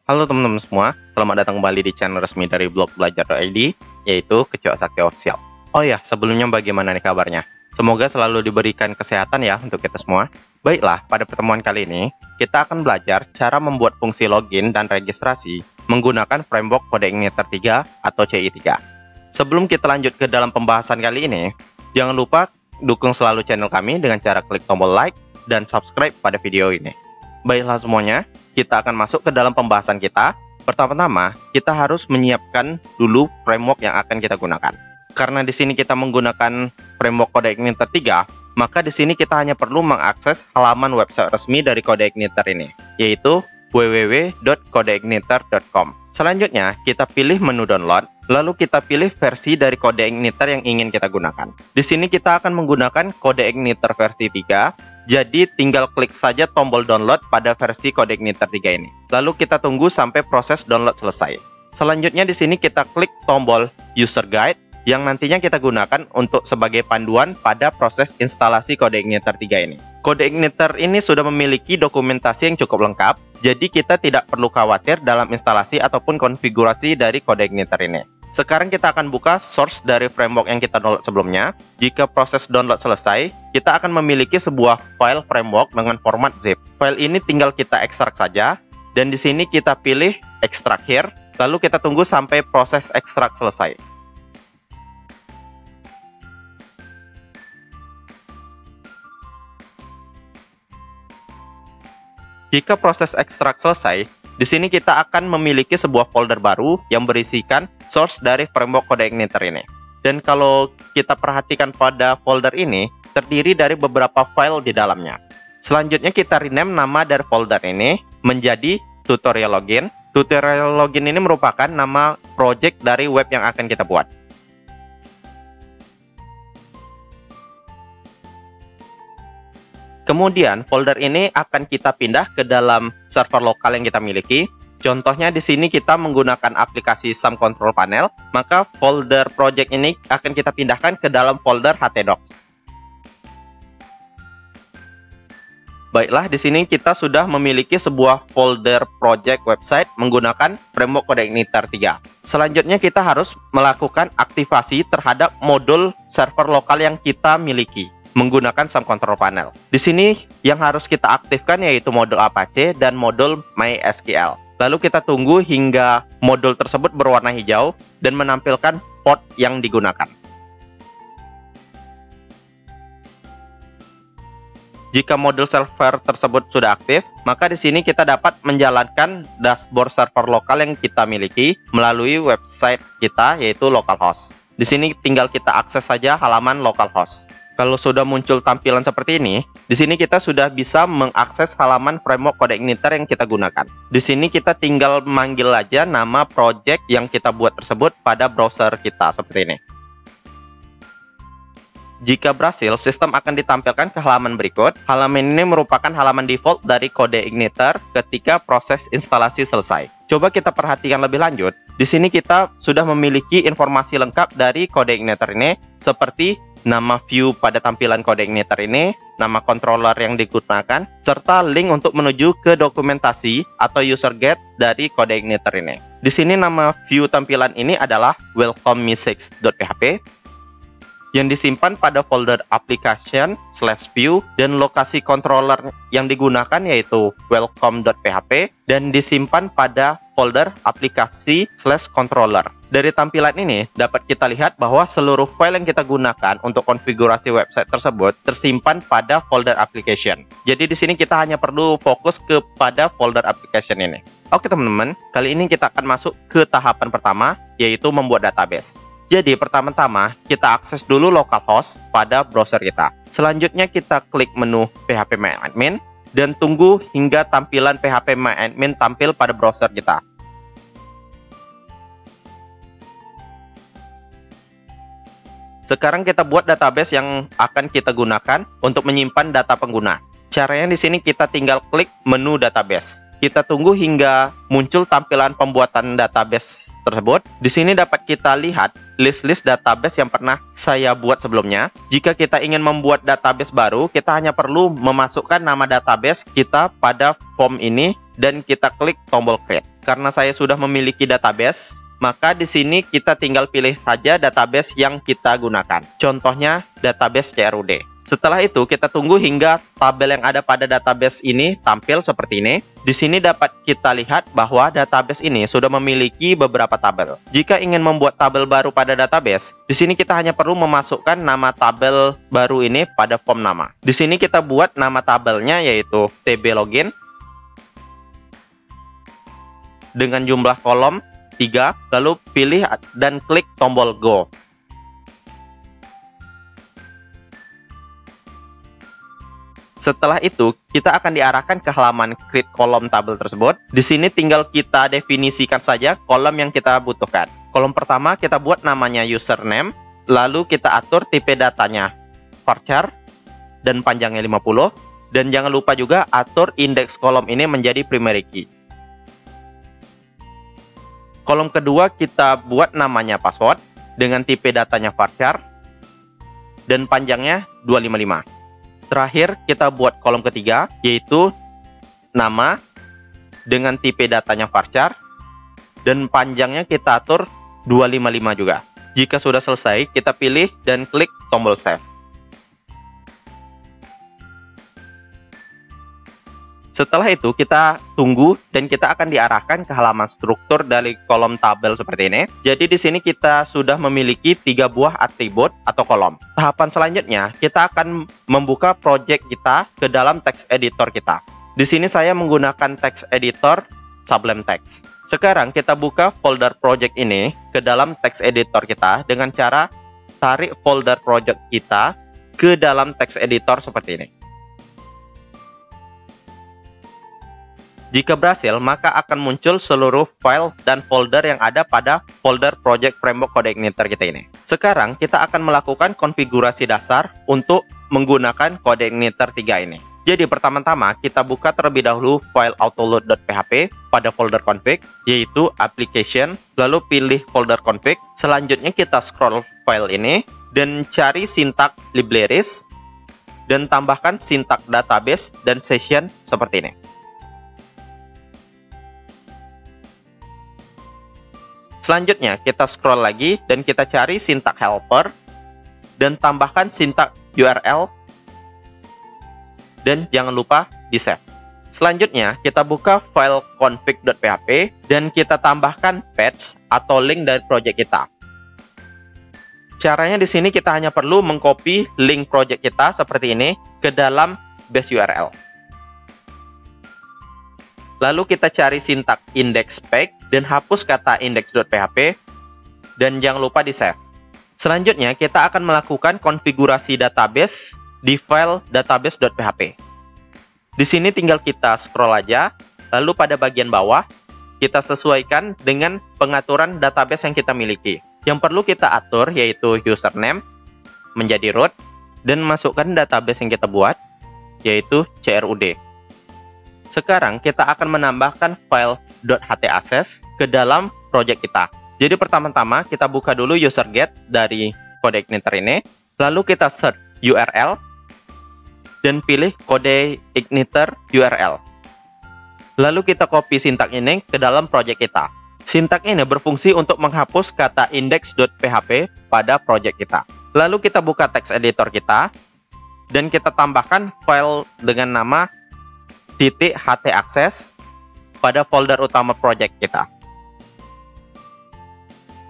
Halo teman-teman semua, selamat datang kembali di channel resmi dari blog belajar.id, yaitu Kecoak Sakti Official. Oh ya, sebelumnya bagaimana nih kabarnya? Semoga selalu diberikan kesehatan ya untuk kita semua. Baiklah, pada pertemuan kali ini, kita akan belajar cara membuat fungsi login dan registrasi menggunakan framework Code Igniter 3 atau CI3. Sebelum kita lanjut ke dalam pembahasan kali ini, jangan lupa dukung selalu channel kami dengan cara klik tombol like dan subscribe pada video ini. Baiklah semuanya, kita akan masuk ke dalam pembahasan kita. Pertama-tama, kita harus menyiapkan dulu framework yang akan kita gunakan. Karena di sini kita menggunakan framework Code Igniter 3, maka di sini kita hanya perlu mengakses halaman website resmi dari Code Igniter ini, yaitu www.codeigniter.com. Selanjutnya, kita pilih menu download, lalu kita pilih versi dari Code Igniter yang ingin kita gunakan. Di sini kita akan menggunakan Code Igniter versi 3, jadi tinggal klik saja tombol download pada versi Code Igniter 3 ini. Lalu kita tunggu sampai proses download selesai. Selanjutnya di sini kita klik tombol User Guide yang nantinya kita gunakan untuk sebagai panduan pada proses instalasi Code Igniter 3 ini. Code Igniter ini sudah memiliki dokumentasi yang cukup lengkap, jadi kita tidak perlu khawatir dalam instalasi ataupun konfigurasi dari Code Igniter ini. Sekarang kita akan buka source dari framework yang kita download sebelumnya. Jika proses download selesai, kita akan memiliki sebuah file framework dengan format zip. File ini tinggal kita ekstrak saja, dan di sini kita pilih extract here, lalu kita tunggu sampai proses ekstrak selesai. Jika proses ekstrak selesai, di sini kita akan memiliki sebuah folder baru yang berisikan source dari framework Code Igniter ini. Dan kalau kita perhatikan pada folder ini, terdiri dari beberapa file di dalamnya. Selanjutnya kita rename nama dari folder ini menjadi tutorial login. Tutorial login ini merupakan nama project dari web yang akan kita buat. Kemudian folder ini akan kita pindah ke dalam server lokal yang kita miliki. Contohnya di sini kita menggunakan aplikasi SAM Control Panel, maka folder project ini akan kita pindahkan ke dalam folder htdocs. Baiklah, di sini kita sudah memiliki sebuah folder project website menggunakan framework Code Igniter 3. Selanjutnya kita harus melakukan aktivasi terhadap modul server lokal yang kita miliki menggunakan SAM Control Panel. Di sini yang harus kita aktifkan yaitu modul Apache dan modul MySQL. Lalu kita tunggu hingga modul tersebut berwarna hijau dan menampilkan port yang digunakan. Jika modul server tersebut sudah aktif, maka di sini kita dapat menjalankan dashboard server lokal yang kita miliki melalui website kita yaitu localhost. Di sini tinggal kita akses saja halaman localhost. Kalau sudah muncul tampilan seperti ini, di sini kita sudah bisa mengakses halaman framework Code Igniter yang kita gunakan. Di sini kita tinggal manggil aja nama project yang kita buat tersebut pada browser kita seperti ini. Jika berhasil, sistem akan ditampilkan ke halaman berikut. Halaman ini merupakan halaman default dari Code Igniter ketika proses instalasi selesai. Coba kita perhatikan lebih lanjut. Di sini kita sudah memiliki informasi lengkap dari Code Igniter ini, seperti nama view pada tampilan Code Igniter ini, nama controller yang digunakan, serta link untuk menuju ke dokumentasi atau user guide dari Code Igniter ini. Di sini nama view tampilan ini adalah welcome.me6.php yang disimpan pada folder application/view, dan lokasi controller yang digunakan yaitu welcome.php dan disimpan pada folder aplikasi/controller. Dari tampilan ini dapat kita lihat bahwa seluruh file yang kita gunakan untuk konfigurasi website tersebut tersimpan pada folder application. Jadi di sini kita hanya perlu fokus kepada folder application ini. Oke teman-teman, kali ini kita akan masuk ke tahapan pertama, yaitu membuat database. Jadi pertama-tama kita akses dulu localhost pada browser kita. Selanjutnya kita klik menu phpMyAdmin dan tunggu hingga tampilan phpMyAdmin tampil pada browser kita. Sekarang kita buat database yang akan kita gunakan untuk menyimpan data pengguna. Caranya di sini kita tinggal klik menu database. kita tunggu hingga muncul tampilan pembuatan database tersebut. Di sini dapat kita lihat list-list database yang pernah saya buat sebelumnya. Jika kita ingin membuat database baru, kita hanya perlu memasukkan nama database kita pada form ini dan kita klik tombol create. Karena saya sudah memiliki database, maka di sini kita tinggal pilih saja database yang kita gunakan. Contohnya database CRUD. Setelah itu kita tunggu hingga tabel yang ada pada database ini tampil seperti ini. Di sini dapat kita lihat bahwa database ini sudah memiliki beberapa tabel. Jika ingin membuat tabel baru pada database, di sini kita hanya perlu memasukkan nama tabel baru ini pada form nama. Di sini kita buat nama tabelnya yaitu TB login dengan jumlah kolom 3, lalu pilih dan klik tombol go. Setelah itu, kita akan diarahkan ke halaman create kolom tabel tersebut. Di sini tinggal kita definisikan saja kolom yang kita butuhkan. Kolom pertama kita buat namanya username, lalu kita atur tipe datanya varchar dan panjangnya 50, dan jangan lupa juga atur indeks kolom ini menjadi primary key. Kolom kedua kita buat namanya password dengan tipe datanya varchar dan panjangnya 255. Terakhir, kita buat kolom ketiga, yaitu nama dengan tipe datanya varchar dan panjangnya kita atur 255 juga. Jika sudah selesai, kita pilih dan klik tombol save. Setelah itu, kita tunggu dan kita akan diarahkan ke halaman struktur dari kolom tabel seperti ini. Jadi di sini kita sudah memiliki 3 buah atribut atau kolom. Tahapan selanjutnya, kita akan membuka project kita ke dalam text editor kita. Di sini saya menggunakan text editor Sublime Text. Sekarang kita buka folder project ini ke dalam text editor kita dengan cara tarik folder project kita ke dalam text editor seperti ini. Jika berhasil, maka akan muncul seluruh file dan folder yang ada pada folder Project Framework Code Igniter kita ini. Sekarang, kita akan melakukan konfigurasi dasar untuk menggunakan Code Igniter 3 ini. Jadi, pertama-tama, kita buka terlebih dahulu file autoload.php pada folder config, yaitu application, lalu pilih folder config. Selanjutnya, kita scroll file ini, dan cari sintak libraries, dan tambahkan sintak database dan session seperti ini. Selanjutnya, kita scroll lagi dan kita cari sintak helper dan tambahkan sintak URL dan jangan lupa di save. Selanjutnya, kita buka file config.php dan kita tambahkan patch atau link dari project kita. Caranya di sini kita hanya perlu mengcopy link project kita seperti ini ke dalam base URL. Lalu kita cari sintak index spec dan hapus kata index.php dan jangan lupa di save. Selanjutnya kita akan melakukan konfigurasi database di file database.php. Di sini tinggal kita scroll aja, lalu pada bagian bawah kita sesuaikan dengan pengaturan database yang kita miliki. Yang perlu kita atur yaitu username menjadi root dan masukkan database yang kita buat yaitu CRUD. Sekarang kita akan menambahkan file .htaccess ke dalam project kita. Jadi pertama-tama kita buka dulu user get dari Code Igniter ini, lalu kita search URL dan pilih Code Igniter URL. Lalu kita copy sintak ini ke dalam project kita. Sintak ini berfungsi untuk menghapus kata index.php pada project kita. Lalu kita buka text editor kita dan kita tambahkan file dengan nama .htaccess pada folder utama project kita.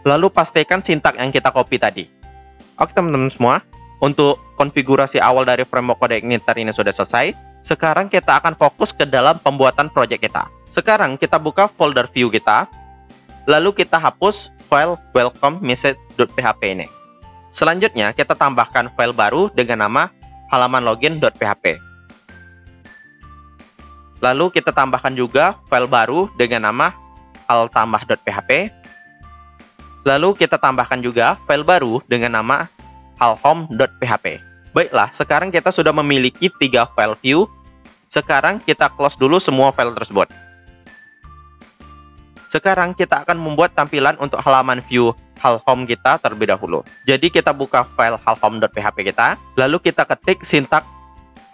Lalu pastikan sintak yang kita copy tadi. Oke teman-teman semua, untuk konfigurasi awal dari framework Code Igniter ini sudah selesai. Sekarang kita akan fokus ke dalam pembuatan project kita. Sekarang kita buka folder view kita, lalu kita hapus file welcome message.php ini. Selanjutnya kita tambahkan file baru dengan nama halaman login.php. Lalu kita tambahkan juga file baru dengan nama haltambah.php. Lalu kita tambahkan juga file baru dengan nama halhome.php. Baiklah, sekarang kita sudah memiliki 3 file view. Sekarang kita close dulu semua file tersebut. Sekarang kita akan membuat tampilan untuk halaman view hal home kita terlebih dahulu. Jadi kita buka file halhome.php kita, lalu kita ketik sintaks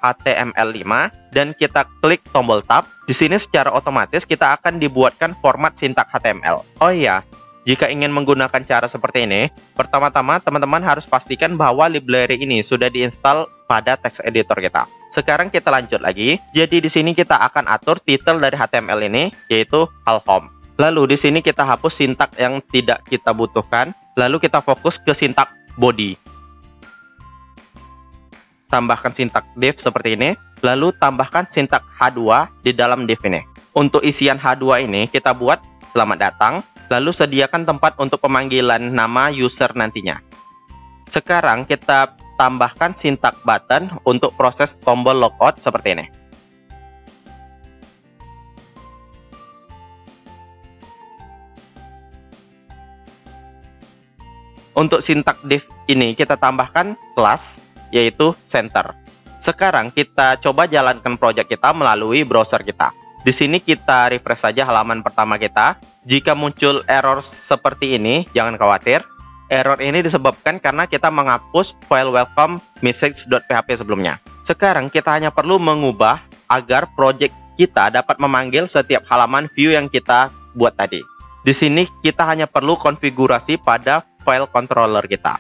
HTML5 dan kita klik tombol tab. Di sini secara otomatis kita akan dibuatkan format sintaks HTML. Oh iya, jika ingin menggunakan cara seperti ini, pertama-tama teman-teman harus pastikan bahwa library ini sudah diinstal pada text editor kita. Sekarang kita lanjut lagi. Jadi di sini kita akan atur title dari HTML ini, yaitu hal home. Lalu di sini kita hapus sintaks yang tidak kita butuhkan. Lalu kita fokus ke sintaks body. Tambahkan sintaks div seperti ini. Lalu tambahkan sintaks H2 di dalam div ini. Untuk isian H2 ini kita buat selamat datang. Lalu sediakan tempat untuk pemanggilan nama user nantinya. Sekarang kita tambahkan sintaks button untuk proses tombol logout seperti ini. Untuk sintaks div ini kita tambahkan kelas, yaitu center. Sekarang kita coba jalankan project kita melalui browser kita. Di sini kita refresh saja halaman pertama kita. Jika muncul error seperti ini, jangan khawatir. Error ini disebabkan karena kita menghapus file welcome message.php sebelumnya. Sekarang kita hanya perlu mengubah agar project kita dapat memanggil setiap halaman view yang kita buat tadi. Di sini kita hanya perlu konfigurasi pada file controller kita.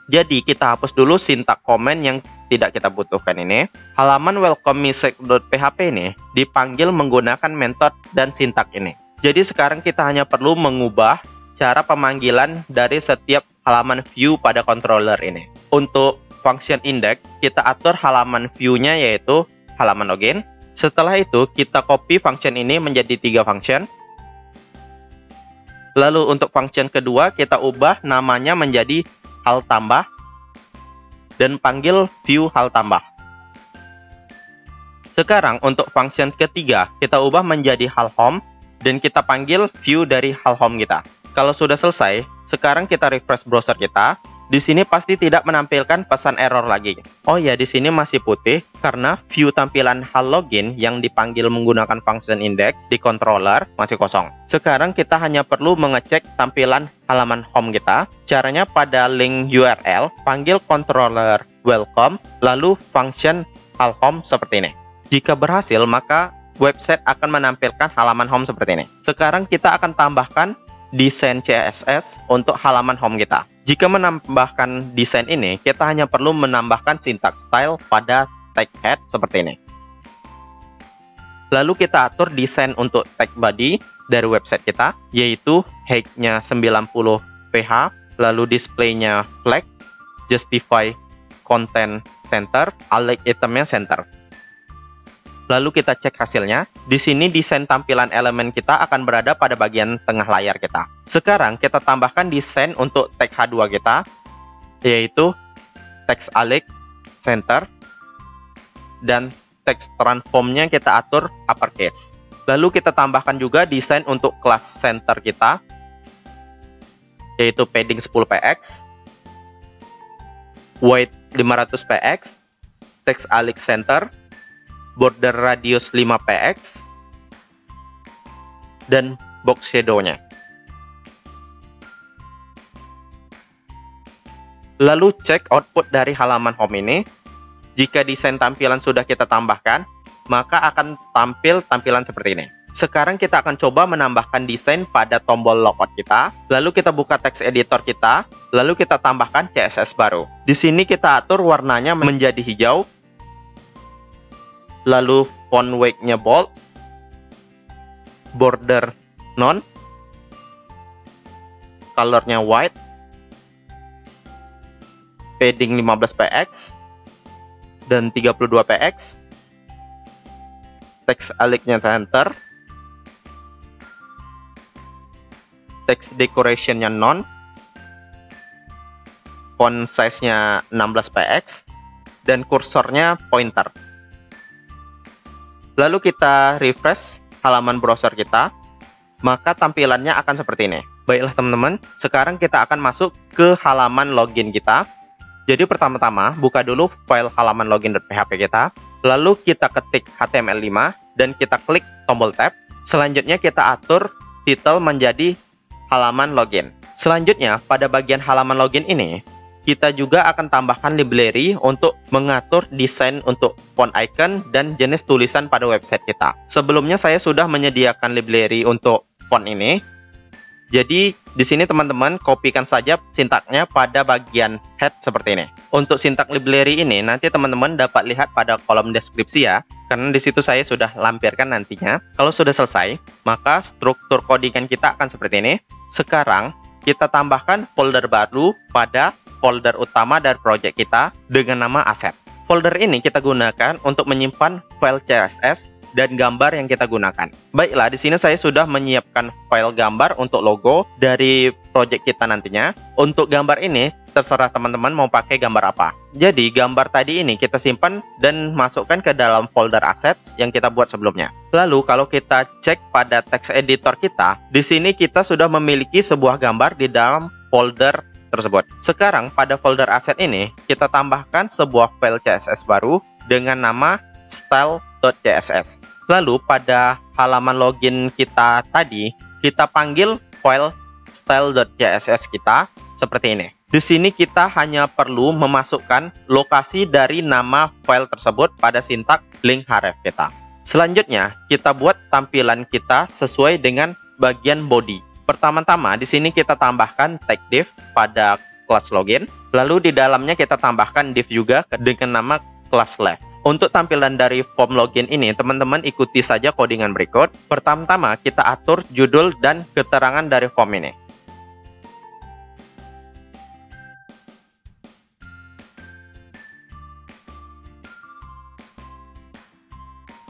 Jadi kita hapus dulu sintaks comment yang tidak kita butuhkan ini. Halaman welcome message.php ini dipanggil menggunakan metode dan sintaks ini. Jadi sekarang kita hanya perlu mengubah cara pemanggilan dari setiap halaman view pada controller ini. Untuk function index, kita atur halaman view-nya yaitu halaman login. Setelah itu kita copy function ini menjadi 3 function. Lalu untuk function kedua kita ubah namanya menjadi hal tambah dan panggil view hal tambah. Sekarang untuk function ketiga kita ubah menjadi hal home dan kita panggil view dari hal home kita. Kalau sudah selesai, sekarang kita refresh browser kita. Di sini pasti tidak menampilkan pesan error lagi. Oh ya, di sini masih putih karena view tampilan hal login yang dipanggil menggunakan function index di controller masih kosong. Sekarang kita hanya perlu mengecek tampilan halaman home kita. Caranya pada link URL, panggil controller welcome, lalu function hal home seperti ini. Jika berhasil, maka website akan menampilkan halaman home seperti ini. Sekarang kita akan tambahkan desain CSS untuk halaman home kita. Jika menambahkan desain ini, kita hanya perlu menambahkan sintaks style pada tag head seperti ini. Lalu kita atur desain untuk tag body dari website kita, yaitu height-nya 90 ph, lalu display-nya flag, justify content center, alike item-nya center. Lalu kita cek hasilnya. Di sini desain tampilan elemen kita akan berada pada bagian tengah layar kita. Sekarang kita tambahkan desain untuk tag H2 kita, yaitu text alike center dan text transform-nya kita atur uppercase. Lalu kita tambahkan juga desain untuk kelas center kita, yaitu padding 10 px, weight 500 px, text alike center, border radius 5 px, dan box shadow-nya. Lalu cek output dari halaman home ini. Jika desain tampilan sudah kita tambahkan, maka akan tampil tampilan seperti ini. Sekarang kita akan coba menambahkan desain pada tombol logout kita. Lalu kita buka text editor kita, lalu kita tambahkan CSS baru. Di sini kita atur warnanya menjadi hijau. Lalu font weight-nya bold, border none, color-nya white, padding 15 px dan 32 px, text alike-nya center, text decoration-nya none, font size-nya 16 px, dan kursornya pointer. Lalu kita refresh halaman browser kita, maka tampilannya akan seperti ini. Baiklah teman-teman, sekarang kita akan masuk ke halaman login kita. Jadi pertama-tama buka dulu file halaman login.php kita, lalu kita ketik HTML5 dan kita klik tombol tab. Selanjutnya kita atur title menjadi halaman login. Selanjutnya, pada bagian halaman login ini, kita juga akan tambahkan library untuk mengatur desain untuk font icon dan jenis tulisan pada website kita. Sebelumnya saya sudah menyediakan library untuk font ini. Jadi di sini teman-teman kopikan saja sintaknya pada bagian head seperti ini. Untuk sintak library ini nanti teman-teman dapat lihat pada kolom deskripsi ya, karena di situ saya sudah lampirkan nantinya. Kalau sudah selesai, maka struktur codingan kita akan seperti ini. Sekarang kita tambahkan folder baru pada folder utama dari project kita dengan nama asset. Folder ini kita gunakan untuk menyimpan file CSS dan gambar yang kita gunakan. Baiklah, di sini saya sudah menyiapkan file gambar untuk logo dari project kita nantinya. Untuk gambar ini, terserah teman-teman mau pakai gambar apa. Jadi, gambar tadi ini kita simpan dan masukkan ke dalam folder assets yang kita buat sebelumnya. Lalu, kalau kita cek pada text editor kita, di sini kita sudah memiliki sebuah gambar di dalam folder tersebut. Sekarang, pada folder asset ini, kita tambahkan sebuah file CSS baru dengan nama style.css. Lalu pada halaman login kita tadi, kita panggil file style.css kita seperti ini. Di sini kita hanya perlu memasukkan lokasi dari nama file tersebut pada sintak link href kita. Selanjutnya, kita buat tampilan kita sesuai dengan bagian body. Pertama-tama, di sini kita tambahkan tag div pada kelas login. Lalu di dalamnya kita tambahkan div juga dengan nama kelas left. Untuk tampilan dari form login ini, teman-teman ikuti saja codingan berikut. Pertama-tama, kita atur judul dan keterangan dari form ini.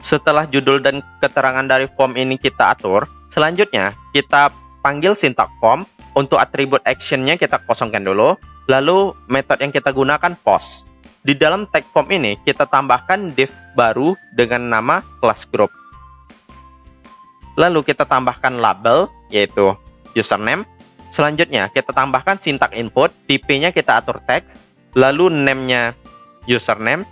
Setelah judul dan keterangan dari form ini kita atur, selanjutnya kita panggil sintak form. Untuk atribut actionnya kita kosongkan dulu. Lalu metode yang kita gunakan post. Di dalam tag form ini kita tambahkan div baru dengan nama class group. Lalu kita tambahkan label yaitu username. Selanjutnya kita tambahkan sintak input, tipenya kita atur text, lalu name-nya username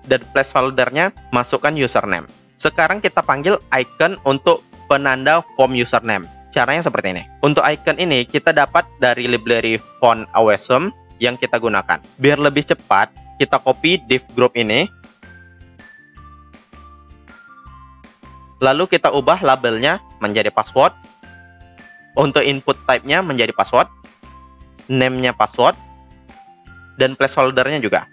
dan placeholder-nya masukkan username. Sekarang kita panggil icon untuk penanda form username. Caranya seperti ini. Untuk icon ini kita dapat dari library font awesome yang kita gunakan. Biar lebih cepat, kita copy div group ini. Lalu kita ubah labelnya menjadi password. Untuk input type-nya menjadi password. Name-nya password. Dan placeholder-nya juga.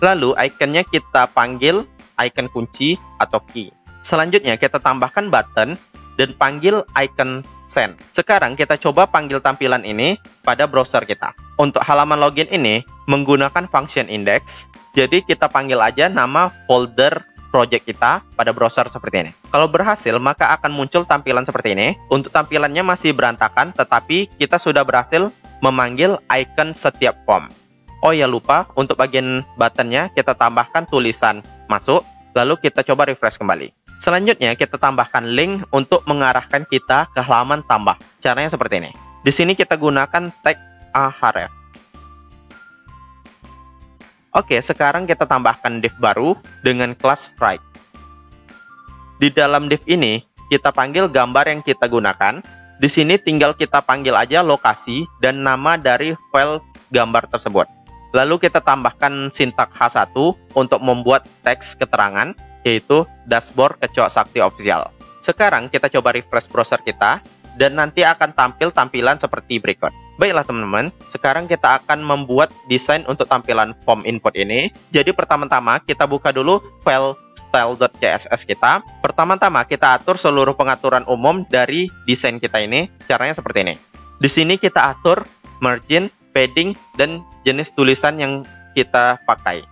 Lalu ikonnya kita panggil icon kunci atau key. Selanjutnya kita tambahkan button dan panggil icon send. Sekarang kita coba panggil tampilan ini pada browser kita. Untuk halaman login ini menggunakan function index. Jadi kita panggil aja nama folder project kita pada browser seperti ini. Kalau berhasil maka akan muncul tampilan seperti ini. Untuk tampilannya masih berantakan, tetapi kita sudah berhasil memanggil icon setiap form. Oh ya lupa, untuk bagian buttonnya kita tambahkan tulisan masuk. Lalu kita coba refresh kembali. Selanjutnya kita tambahkan link untuk mengarahkan kita ke halaman tambah. Caranya seperti ini. Di sini kita gunakan tag href. Oke, sekarang kita tambahkan div baru dengan kelas right. Di dalam div ini kita panggil gambar yang kita gunakan. Di sini tinggal kita panggil aja lokasi dan nama dari file gambar tersebut. Lalu kita tambahkan sintak H1 untuk membuat teks keterangan, yaitu dashboard Kecoa Sakti Official. Sekarang kita coba refresh browser kita dan nanti akan tampil tampilan seperti berikut. Baiklah teman-teman, sekarang kita akan membuat desain untuk tampilan form input ini. Jadi pertama-tama kita buka dulu file style.css kita. Pertama-tama kita atur seluruh pengaturan umum dari desain kita ini. Caranya seperti ini. Di sini kita atur margin, padding, dan jenis tulisan yang kita pakai.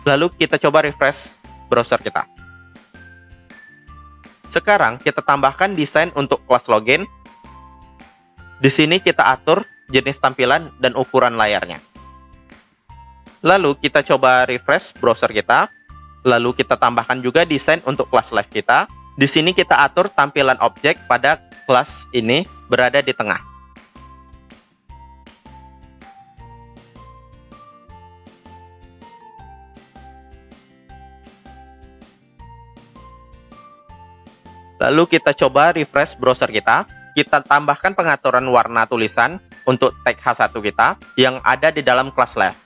Lalu kita coba refresh browser kita. Sekarang kita tambahkan desain untuk kelas login. Di sini kita atur jenis tampilan dan ukuran layarnya. Lalu kita coba refresh browser kita. Lalu kita tambahkan juga desain untuk kelas live kita. Di sini kita atur tampilan objek pada kelas ini berada di tengah. Lalu kita coba refresh browser kita. Kita tambahkan pengaturan warna tulisan untuk tag H1 kita yang ada di dalam kelas left.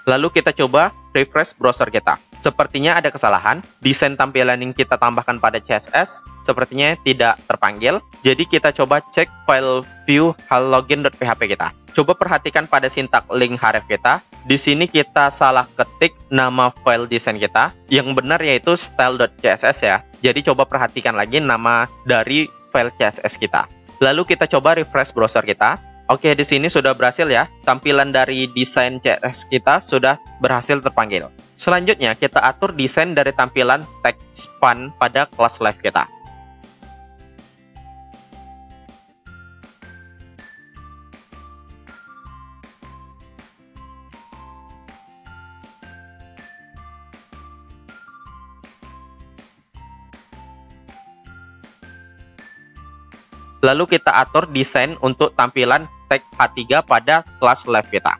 Lalu kita coba refresh browser kita. Sepertinya ada kesalahan. Desain tampilan yang kita tambahkan pada CSS sepertinya tidak terpanggil. Jadi kita coba cek file view login.php kita. Coba perhatikan pada sintak link href kita. Di sini kita salah ketik nama file desain kita. Yang benar yaitu style.css ya. Jadi coba perhatikan lagi nama dari file CSS kita. Lalu kita coba refresh browser kita. Oke, di sini sudah berhasil ya. Tampilan dari desain CSS kita sudah berhasil terpanggil. Selanjutnya kita atur desain dari tampilan tag span pada kelas live kita. Lalu kita atur desain untuk tampilan tag H3 pada kelas live kita.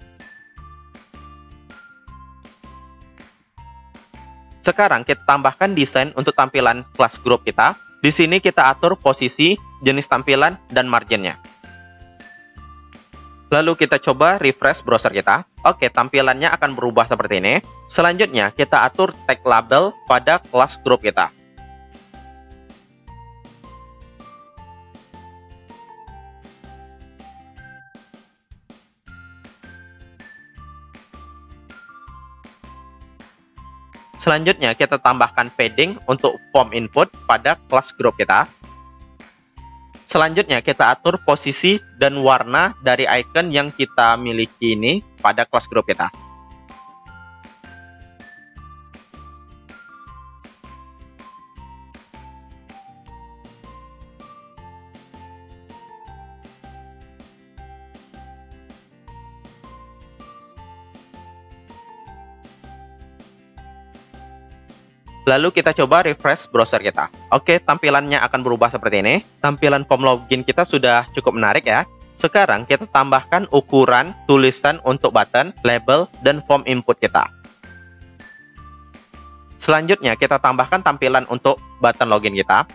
Sekarang kita tambahkan desain untuk tampilan kelas group kita. Di sini kita atur posisi, jenis tampilan, dan marginnya. Lalu kita coba refresh browser kita. Oke, tampilannya akan berubah seperti ini. Selanjutnya kita atur tag label pada kelas group kita. Selanjutnya kita tambahkan padding untuk form input pada kelas group kita. Selanjutnya kita atur posisi dan warna dari icon yang kita miliki ini pada kelas group kita. Lalu kita coba refresh browser kita. Oke, tampilannya akan berubah seperti ini. Tampilan form login kita sudah cukup menarik ya. Sekarang kita tambahkan ukuran tulisan untuk button, label, dan form input kita. Selanjutnya kita tambahkan tampilan untuk button login kita.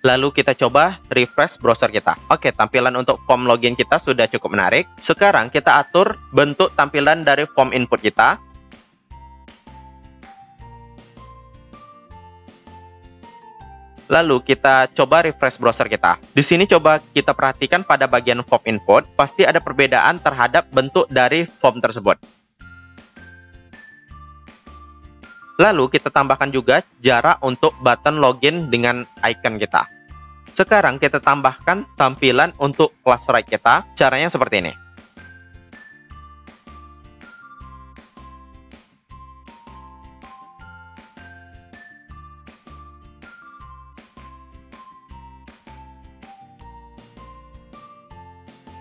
Lalu kita coba refresh browser kita. Oke, tampilan untuk form login kita sudah cukup menarik. Sekarang kita atur bentuk tampilan dari form input kita. Lalu kita coba refresh browser kita. Di sini coba kita perhatikan pada bagian form input, pasti ada perbedaan terhadap bentuk dari form tersebut. Lalu kita tambahkan juga jarak untuk button login dengan icon kita. Sekarang kita tambahkan tampilan untuk kelas right kita. Caranya seperti ini.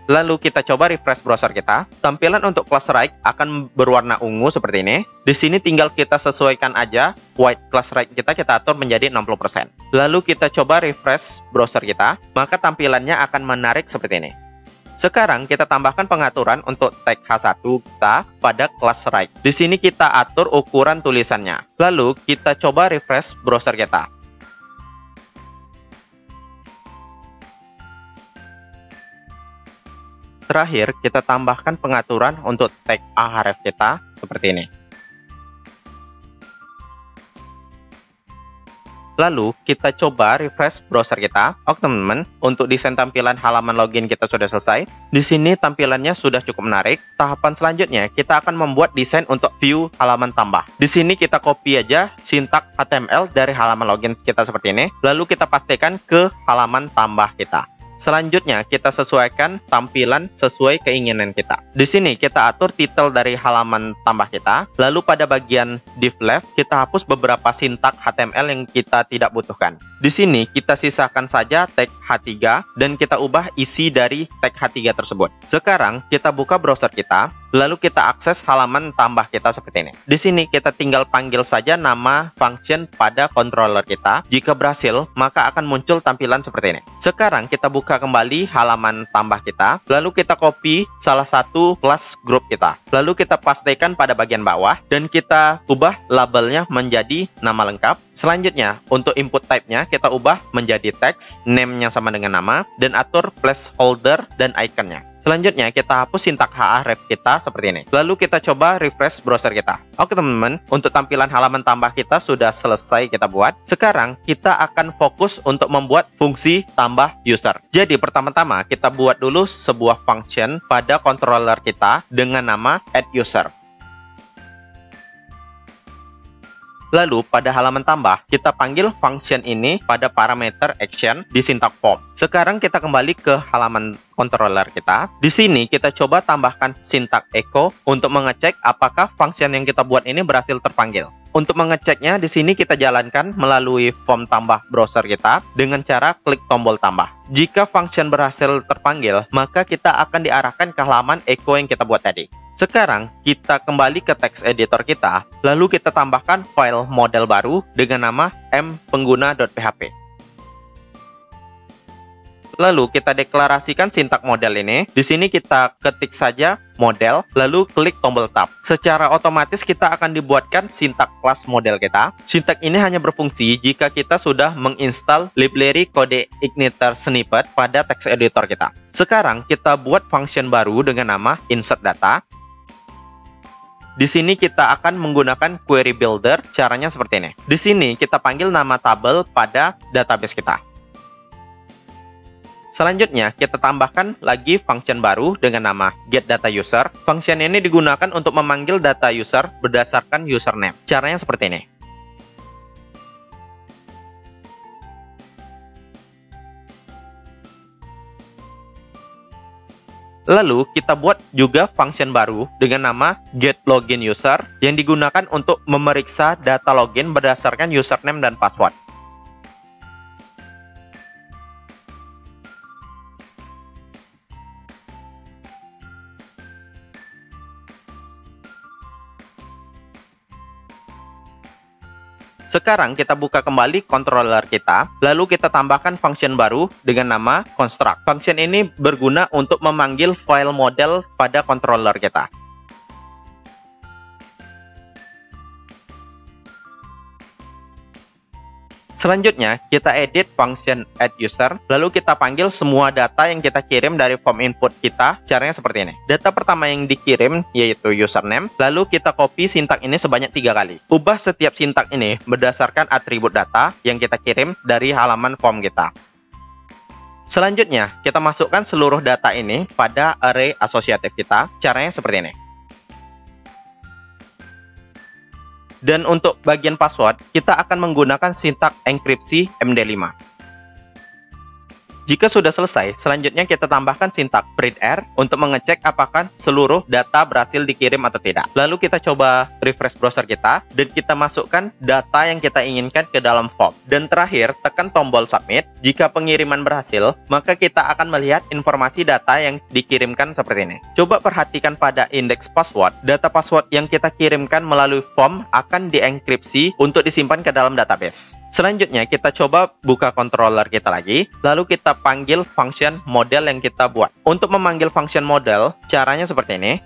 Lalu kita coba refresh browser kita. Tampilan untuk class right akan berwarna ungu seperti ini. Di sini tinggal kita sesuaikan aja white class right kita atur menjadi 60%. Lalu kita coba refresh browser kita, maka tampilannya akan menarik seperti ini. Sekarang kita tambahkan pengaturan untuk tag H1 kita pada class right. Di sini kita atur ukuran tulisannya. Lalu kita coba refresh browser kita. Terakhir, kita tambahkan pengaturan untuk tag href kita seperti ini. Lalu, kita coba refresh browser kita. Oke teman-teman, untuk desain tampilan halaman login kita sudah selesai. Di sini tampilannya sudah cukup menarik. Tahapan selanjutnya, kita akan membuat desain untuk view halaman tambah. Di sini kita copy aja sintak HTML dari halaman login kita seperti ini. Lalu kita pastikan ke halaman tambah kita. Selanjutnya, kita sesuaikan tampilan sesuai keinginan kita. Di sini, kita atur titel dari halaman tambah kita. Lalu pada bagian div left, kita hapus beberapa sintak HTML yang kita tidak butuhkan. Di sini, kita sisakan saja tag H3 dan kita ubah isi dari tag H3 tersebut. Sekarang, kita buka browser kita. lalu kita akses halaman tambah kita seperti ini. Di sini kita tinggal panggil saja nama function pada controller kita. Jika berhasil, maka akan muncul tampilan seperti ini. Sekarang kita buka kembali halaman tambah kita, lalu kita copy salah satu kelas grup kita. Lalu kita pastekan pada bagian bawah dan kita ubah labelnya menjadi nama lengkap. Selanjutnya, untuk input type-nya kita ubah menjadi teks, name-nya sama dengan nama, dan atur placeholder dan iconnya. Selanjutnya, kita hapus sintak href kita seperti ini. Lalu kita coba refresh browser kita. Oke teman-teman, untuk tampilan halaman tambah kita sudah selesai kita buat. Sekarang, kita akan fokus untuk membuat fungsi tambah user. Jadi, pertama-tama kita buat dulu sebuah function pada controller kita dengan nama addUser. Lalu pada halaman tambah, kita panggil function ini pada parameter action di sintak form. Sekarang kita kembali ke halaman controller kita. Di sini kita coba tambahkan sintak echo untuk mengecek apakah function yang kita buat ini berhasil terpanggil. Untuk mengeceknya, di sini kita jalankan melalui form tambah browser kita dengan cara klik tombol tambah. Jika function berhasil terpanggil, maka kita akan diarahkan ke halaman echo yang kita buat tadi. Sekarang, kita kembali ke text editor kita, lalu kita tambahkan file model baru dengan nama mpengguna.php. Lalu kita deklarasikan sintak model ini. Di sini kita ketik saja model, lalu klik tombol tab. Secara otomatis kita akan dibuatkan sintak kelas model kita. Sintak ini hanya berfungsi jika kita sudah menginstal library CodeIgniter snippet pada text editor kita. Sekarang kita buat function baru dengan nama insert data. Di sini kita akan menggunakan query builder, caranya seperti ini. Di sini kita panggil nama tabel pada database kita. Selanjutnya, kita tambahkan lagi function baru dengan nama getDataUser. Function ini digunakan untuk memanggil data user berdasarkan username. Caranya seperti ini. Lalu, kita buat juga function baru dengan nama getLoginUser yang digunakan untuk memeriksa data login berdasarkan username dan password. Sekarang kita buka kembali controller kita, lalu kita tambahkan function baru dengan nama construct. Function ini berguna untuk memanggil file model pada controller kita. Selanjutnya, kita edit function addUser, lalu kita panggil semua data yang kita kirim dari form input kita. Caranya seperti ini. Data pertama yang dikirim yaitu username, lalu kita copy sintak ini sebanyak 3 kali. Ubah setiap sintak ini berdasarkan atribut data yang kita kirim dari halaman form kita. Selanjutnya, kita masukkan seluruh data ini pada array asosiatif kita. Caranya seperti ini. Dan untuk bagian password, kita akan menggunakan sintak enkripsi MD5. Jika sudah selesai, selanjutnya kita tambahkan sintak printr untuk mengecek apakah seluruh data berhasil dikirim atau tidak. Lalu kita coba refresh browser kita, dan kita masukkan data yang kita inginkan ke dalam form. Dan terakhir, tekan tombol submit. Jika pengiriman berhasil, maka kita akan melihat informasi data yang dikirimkan seperti ini. Coba perhatikan pada indeks password. Data password yang kita kirimkan melalui form akan dienkripsi untuk disimpan ke dalam database. Selanjutnya, kita coba buka controller kita lagi, lalu kita panggil function model yang kita buat. Untuk memanggil function model, caranya seperti ini.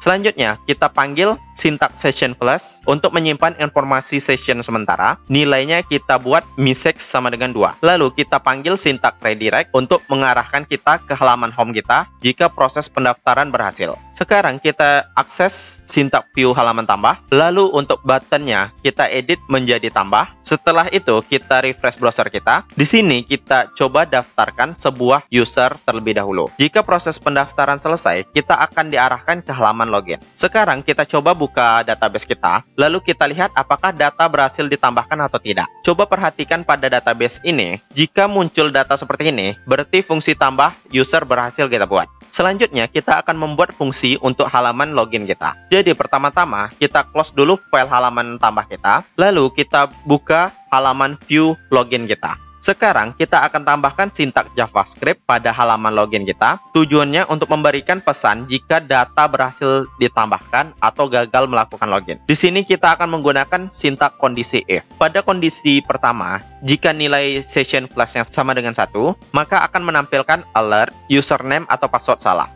Selanjutnya, kita panggil sintak session plus untuk menyimpan informasi session sementara. Nilainya kita buat misex sama dengan 2. Lalu kita panggil sintak redirect untuk mengarahkan kita ke halaman home kita jika proses pendaftaran berhasil. Sekarang kita akses sintak view halaman tambah. Lalu untuk buttonnya kita edit menjadi tambah. Setelah itu kita refresh browser kita. Di sini kita coba daftarkan sebuah user terlebih dahulu. Jika proses pendaftaran selesai, kita akan diarahkan ke halaman login. Sekarang kita coba buka database kita, lalu kita lihat apakah data berhasil ditambahkan atau tidak. Coba perhatikan pada database ini, jika muncul data seperti ini, berarti fungsi tambah user berhasil kita buat. Selanjutnya, kita akan membuat fungsi untuk halaman login kita. Jadi, pertama-tama, kita close dulu file halaman tambah kita, lalu kita buka halaman view login kita. Sekarang kita akan tambahkan sintak JavaScript pada halaman login kita. Tujuannya untuk memberikan pesan jika data berhasil ditambahkan atau gagal melakukan login. Di sini kita akan menggunakan sintak kondisi if. Pada kondisi pertama, jika nilai session flashnya sama dengan 1, maka akan menampilkan alert username atau password salah.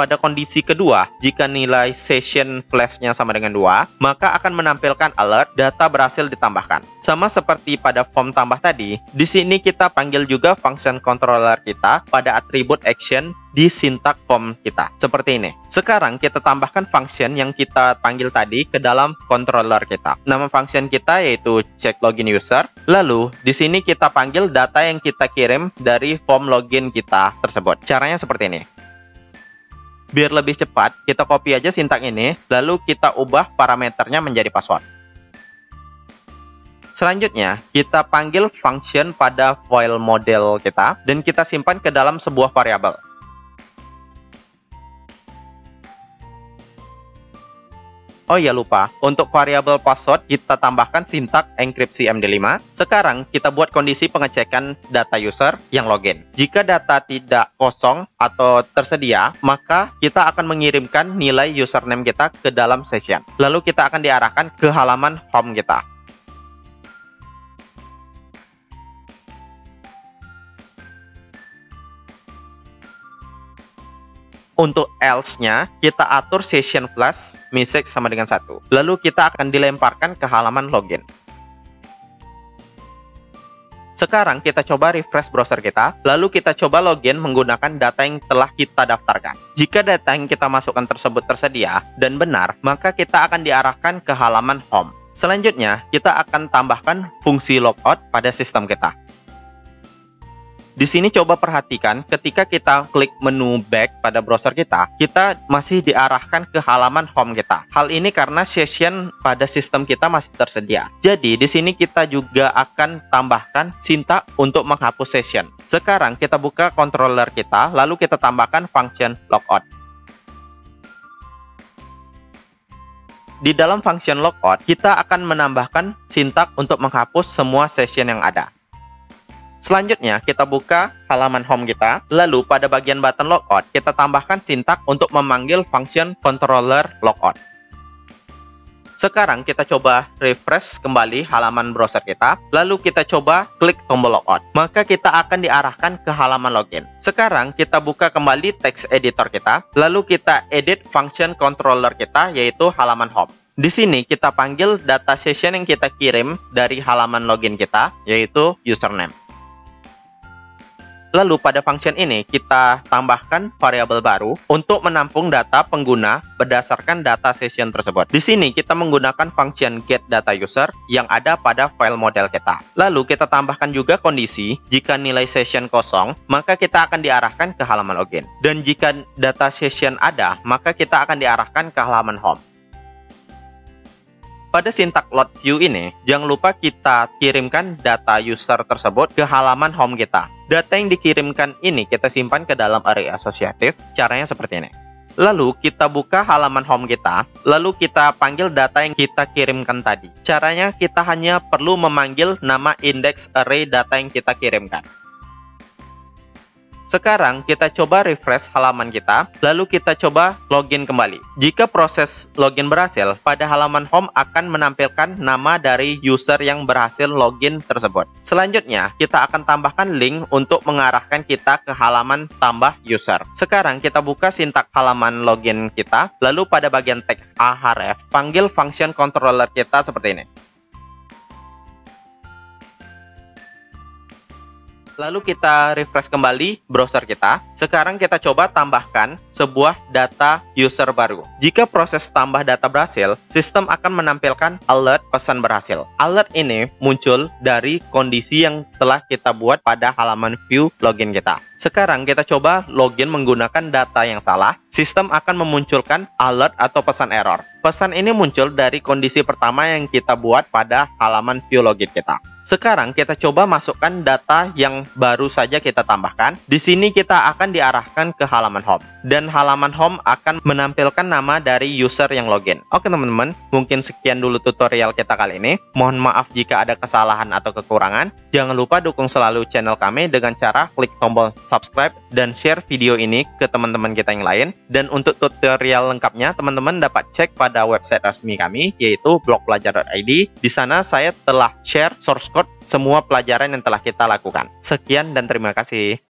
Pada kondisi kedua, jika nilai session flashnya sama dengan 2, maka akan menampilkan alert data berhasil ditambahkan. Sama seperti pada form tambah tadi, di sini kita panggil juga function controller kita pada atribut action di sintak form kita. Seperti ini. Sekarang kita tambahkan function yang kita panggil tadi ke dalam controller kita. Nama function kita yaitu check login user. Lalu, di sini kita panggil data yang kita kirim dari form login kita tersebut. Caranya seperti ini. Biar lebih cepat, kita copy aja sintak ini, lalu kita ubah parameternya menjadi password. Selanjutnya, kita panggil function pada file model kita, dan kita simpan ke dalam sebuah variabel. Oh iya lupa, untuk variabel password kita tambahkan sintak enkripsi MD5. Sekarang kita buat kondisi pengecekan data user yang login. Jika data tidak kosong atau tersedia, maka kita akan mengirimkan nilai username kita ke dalam session. Lalu kita akan diarahkan ke halaman home kita. Untuk else-nya, kita atur session flash message sama dengan 1. Lalu kita akan dilemparkan ke halaman login. Sekarang kita coba refresh browser kita, lalu kita coba login menggunakan data yang telah kita daftarkan. Jika data yang kita masukkan tersebut tersedia dan benar, maka kita akan diarahkan ke halaman home. Selanjutnya, kita akan tambahkan fungsi logout pada sistem kita. Di sini coba perhatikan ketika kita klik menu back pada browser kita masih diarahkan ke halaman home kita. Hal ini karena session pada sistem kita masih tersedia. Jadi di sini kita juga akan tambahkan sintak untuk menghapus session. Sekarang kita buka controller kita, lalu kita tambahkan function logout. Di dalam function logout, kita akan menambahkan sintak untuk menghapus semua session yang ada. Selanjutnya, kita buka halaman home kita. Lalu, pada bagian button logout, kita tambahkan sintak untuk memanggil function controller logout. Sekarang, kita coba refresh kembali halaman browser kita. Lalu, kita coba klik tombol logout. Maka, kita akan diarahkan ke halaman login. Sekarang, kita buka kembali text editor kita. Lalu, kita edit function controller kita, yaitu halaman home. Di sini, kita panggil data session yang kita kirim dari halaman login kita, yaitu username. Lalu pada function ini kita tambahkan variabel baru untuk menampung data pengguna berdasarkan data session tersebut. Di sini kita menggunakan function getDataUser yang ada pada file model kita. Lalu kita tambahkan juga kondisi jika nilai session kosong, maka kita akan diarahkan ke halaman login. Dan jika data session ada, maka kita akan diarahkan ke halaman home. Pada sintak load view ini, jangan lupa kita kirimkan data user tersebut ke halaman home kita. Data yang dikirimkan ini kita simpan ke dalam array asosiatif. Caranya seperti ini. Lalu kita buka halaman home kita, lalu kita panggil data yang kita kirimkan tadi. Caranya kita hanya perlu memanggil nama index array data yang kita kirimkan. Sekarang kita coba refresh halaman kita, lalu kita coba login kembali. Jika proses login berhasil, pada halaman home akan menampilkan nama dari user yang berhasil login tersebut. Selanjutnya, kita akan tambahkan link untuk mengarahkan kita ke halaman tambah user. Sekarang kita buka sintak halaman login kita, lalu pada bagian tag ahref, panggil function controller kita seperti ini. Lalu kita refresh kembali browser kita. Sekarang kita coba tambahkan sebuah data user baru. Jika proses tambah data berhasil, sistem akan menampilkan alert pesan berhasil. Alert ini muncul dari kondisi yang telah kita buat pada halaman view login kita. Sekarang kita coba login menggunakan data yang salah. Sistem akan memunculkan alert atau pesan error. Pesan ini muncul dari kondisi pertama yang kita buat pada halaman view login kita. Sekarang kita coba masukkan data yang baru saja kita tambahkan. Di sini kita akan diarahkan ke halaman home. Dan halaman home akan menampilkan nama dari user yang login. Oke teman-teman, mungkin sekian dulu tutorial kita kali ini. Mohon maaf jika ada kesalahan atau kekurangan. Jangan lupa dukung selalu channel kami dengan cara klik tombol subscribe dan share video ini ke teman-teman kita yang lain. Dan untuk tutorial lengkapnya, teman-teman dapat cek pada website resmi kami, yaitu blogpelajar.id. Di sana saya telah share source code semua pelajaran yang telah kita lakukan. Sekian dan terima kasih.